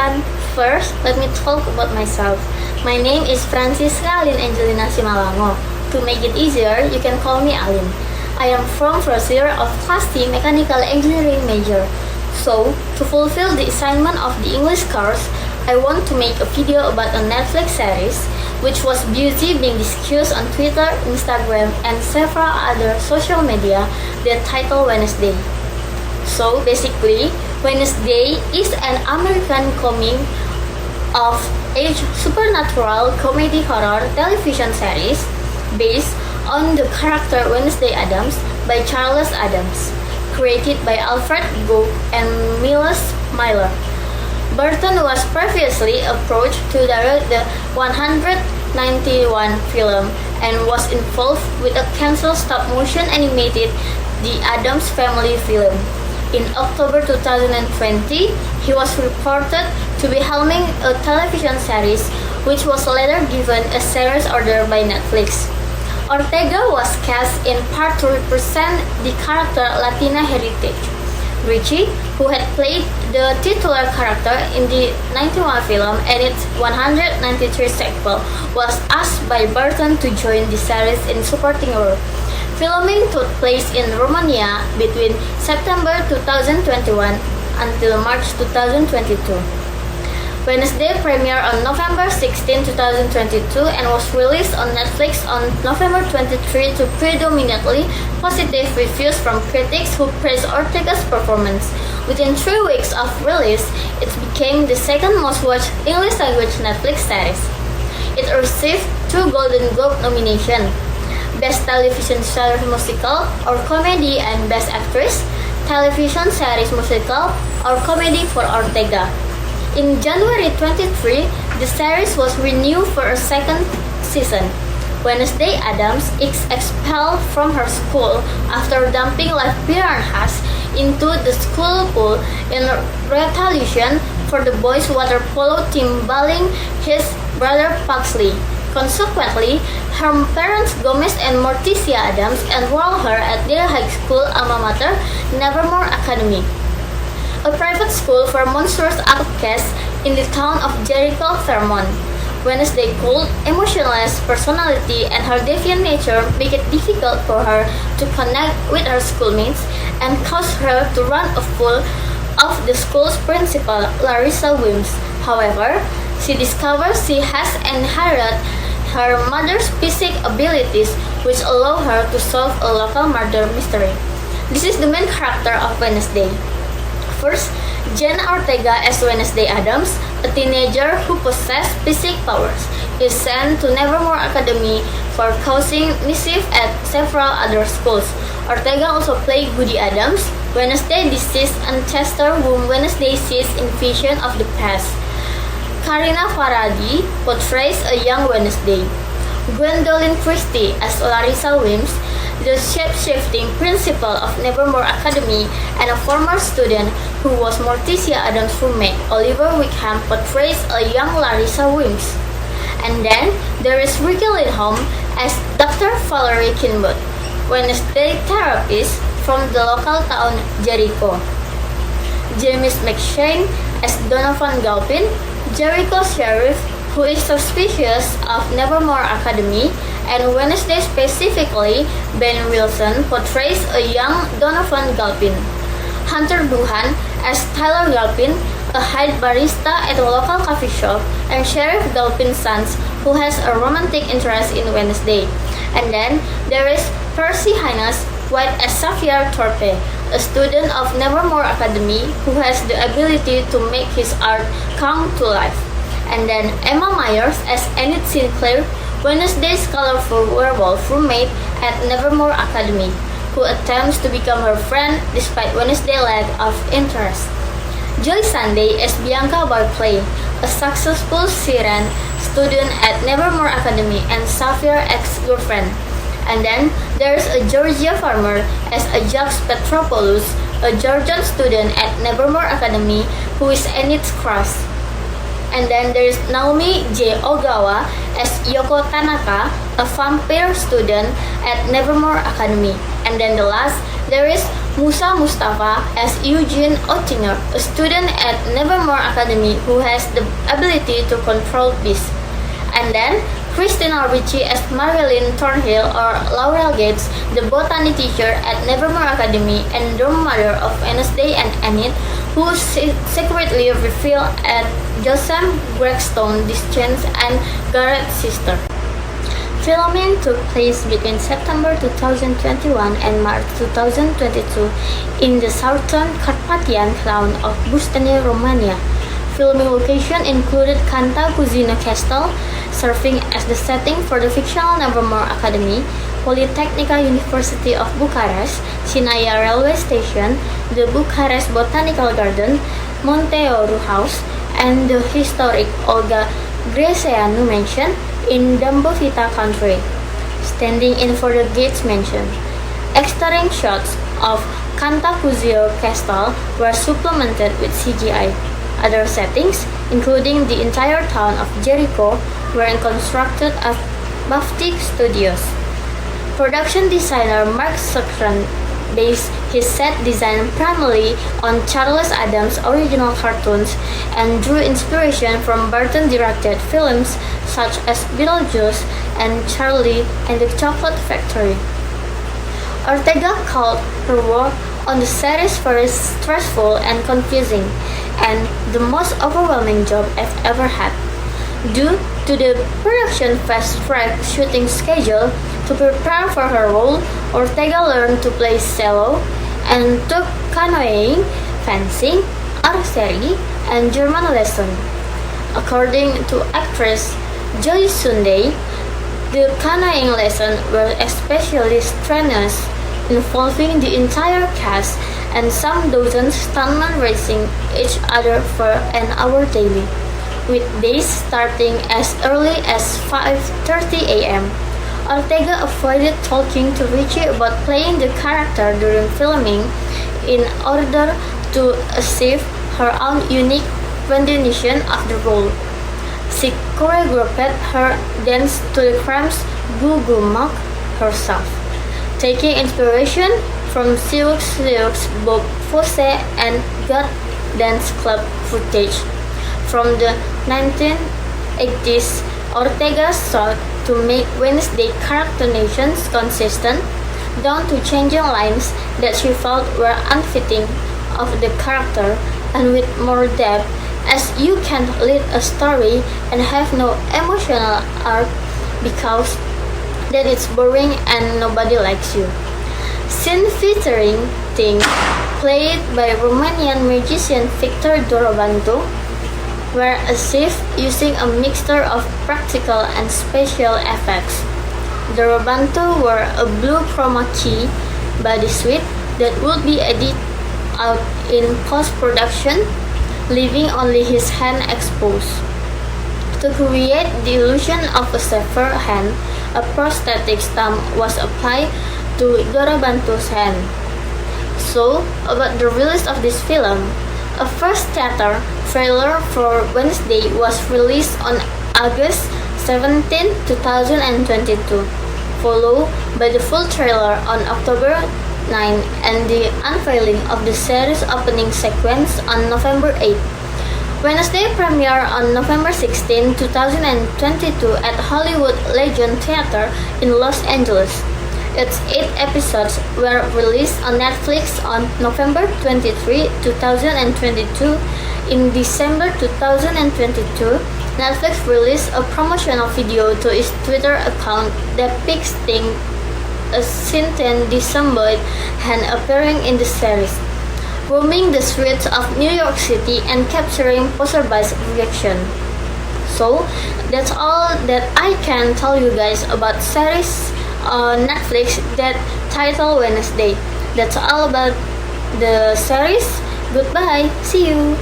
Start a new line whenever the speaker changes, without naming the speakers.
everyone. First, let me talk about myself. My name is Francisca Alin Angelina Simalango. To make it easier, you can call me Alin. I am from first year of Class C Mechanical Engineering major. So, to fulfill the assignment of the English course, I want to make a video about a Netflix series which was busy being discussed on Twitter, Instagram, and several other social media. The title Wednesday. So basically, Wednesday is an American coming of age supernatural comedy horror television series based on the character Wednesday Addams by Charles Addams, created by Alfred Gough and Miles Millar. Burton was previously approached to direct the 191 film and was involved with a cancelled stop-motion animated The Addams Family film. In October 2020, he was reported to be helming a television series which was later given a series order by Netflix. Ortega was cast in part to represent the character Latina heritage. Richie, who had played the titular character in the 91 film and its 193 sequel, was asked by Burton to join the series in supporting role. Filming took place in Romania between September 2021 until March 2022. Wednesday premiered on November 16, 2022 and was released on Netflix on November 23 to predominantly positive reviews from critics who praised Ortega's performance. Within 3 weeks of release, it became the second most watched English-language Netflix series. It received 2 Golden Globe nominations: Best Television Series Musical or Comedy and Best Actress, Television Series Musical or Comedy for Ortega. In January 23, the series was renewed for a second season. Wednesday Addams is expelled from her school after dumping live piranhas into the school pool in retaliation for the boys' water polo team bullying his brother Pugsley. Consequently, her parents Gomez and Morticia Addams enrolled her at their high school alma mater, Nevermore Academy, a private school for monstrous outcasts in the town of Jericho, Vermont. Wednesday's cold, emotionless personality and her deviant nature make it difficult for her to connect with her schoolmates and cause her to run afoul of the school's principal, Larissa Wims. However, she discovers she has inherited her mother's psychic abilities, which allow her to solve a local murder mystery. This is the main character of Wednesday. First, Jenna Ortega as Wednesday Addams, a teenager who possesses psychic powers, is sent to Nevermore Academy for causing mischief at several other schools. Ortega also played Goody Addams, Wednesday deceased ancestor whom Wednesday sees in vision of the past. Karina Faradi portrays a young Wednesday. Gwendolyn Christie as Larissa Wims, the shape-shifting principal of Nevermore Academy and a former student who was Morticia Addams' roommate. Oliver Wickham portrays a young Larissa Wims. And then there is Ricky Lindholm as Dr. Valerie Kinbot, Wednesday therapist from the local town Jericho. James McShane as Donovan Galpin, Jericho sheriff who is suspicious of Nevermore Academy, and Wednesday specifically, Ben Wilson portrays a young Donovan Galpin. Hunter Duhan as Tyler Galpin, a head barista at a local coffee shop, and Sheriff Galpin's son who has a romantic interest in Wednesday. And then there is Percy Hines White as Xavier Thorpe, a student of Nevermore Academy who has the ability to make his art come to life. And then Emma Myers as Enid Sinclair, Wednesday's colorful werewolf roommate at Nevermore Academy, who attempts to become her friend despite Wednesday's lack of interest. Joy Sunday as Bianca Barclay, a successful Siren student at Nevermore Academy and Xavier's ex-girlfriend. And then there's a Georgia Farmer as Ajax Petropoulos, a Georgian student at Nevermore Academy who is Enid's crush. And then there is Naomi J. Ogawa as Yoko Tanaka, a vampire student at Nevermore Academy. And then the last, there is Musa Mustafa as Eugene Oettinger, a student at Nevermore Academy who has the ability to control beasts. And then Christina Ricci as Marilyn Thornhill or Laurel Gates, the botany teacher at Nevermore Academy and dorm mother of Wednesday and Enid, who secretly revealed at Josam Gregstone, Dischance and Garrett's sister. Filming took place between September 2021 and March 2022 in the southern Carpathian town of Bustani, Romania. Filming location included Cantacuzino Castle, serving as the setting for the fictional Nevermore Academy, Polytechnica University of Bucharest, Sinaia railway station, the Bucharest Botanical Garden, Monteoru House, and the historic Olga Greceanu Mansion in Dâmbovița country. Standing in for the Gates Mansion. Exterior shots of Cantacuzino Castle were supplemented with CGI. Other settings, including the entire town of Jericho, were constructed at Baftik Studios. Production designer Mark Suckran based his set design primarily on Charles Addams' original cartoons and drew inspiration from Burton-directed films such as Beetlejuice and Charlie and the Chocolate Factory. Ortega called her work on the series very stressful and confusing, and the most overwhelming job I've ever had. Due to the production fast-track shooting schedule, to prepare for her role, Ortega learned to play cello and took canoeing, fencing, archery, and German lesson. According to actress Joy Sunday, the canoeing lessons were especially strenuous, involving the entire cast and some dozen stuntmen racing each other for an hour daily, with days starting as early as 5:30 a.m. Ortega avoided talking to Ricci about playing the character during filming in order to achieve her own unique rendition of the role. She choreographed her dance to the Cramps' Goo Goo Mock herself, taking inspiration from Sioux Bob Fosse and God Dance Club footage. From the 1980s, Ortega sought to make Wednesday characterizations consistent, down to changing lines that she felt were unfitting of the character and with more depth, as you can't lead a story and have no emotional arc because that it's boring and nobody likes you. Scene featuring Ting, played by Romanian magician Victor Dorobantu, were achieved using a mixture of practical and special effects. Dorobantu wore a blue chroma key bodysuit that would be edited out in post-production, leaving only his hand exposed. To create the illusion of a severed hand, a prosthetic stump was applied to Dorobantu's hand. So, about the release of this film, a first theater trailer for Wednesday was released on August 17, 2022, followed by the full trailer on October 9 and the unveiling of the series opening sequence on November 8. Wednesday premiered on November 16, 2022 at Hollywood Legion Theater in Los Angeles. Its 8 episodes were released on Netflix on November 23, 2022. In December 2022, Netflix released a promotional video to its Twitter account depicting a Cynthia disembodied hand appearing in the series, roaming the streets of New York City and capturing passersby's reaction. So, that's all that I can tell you guys about series on Netflix that titled Wednesday. That's all about the series. Goodbye. See you.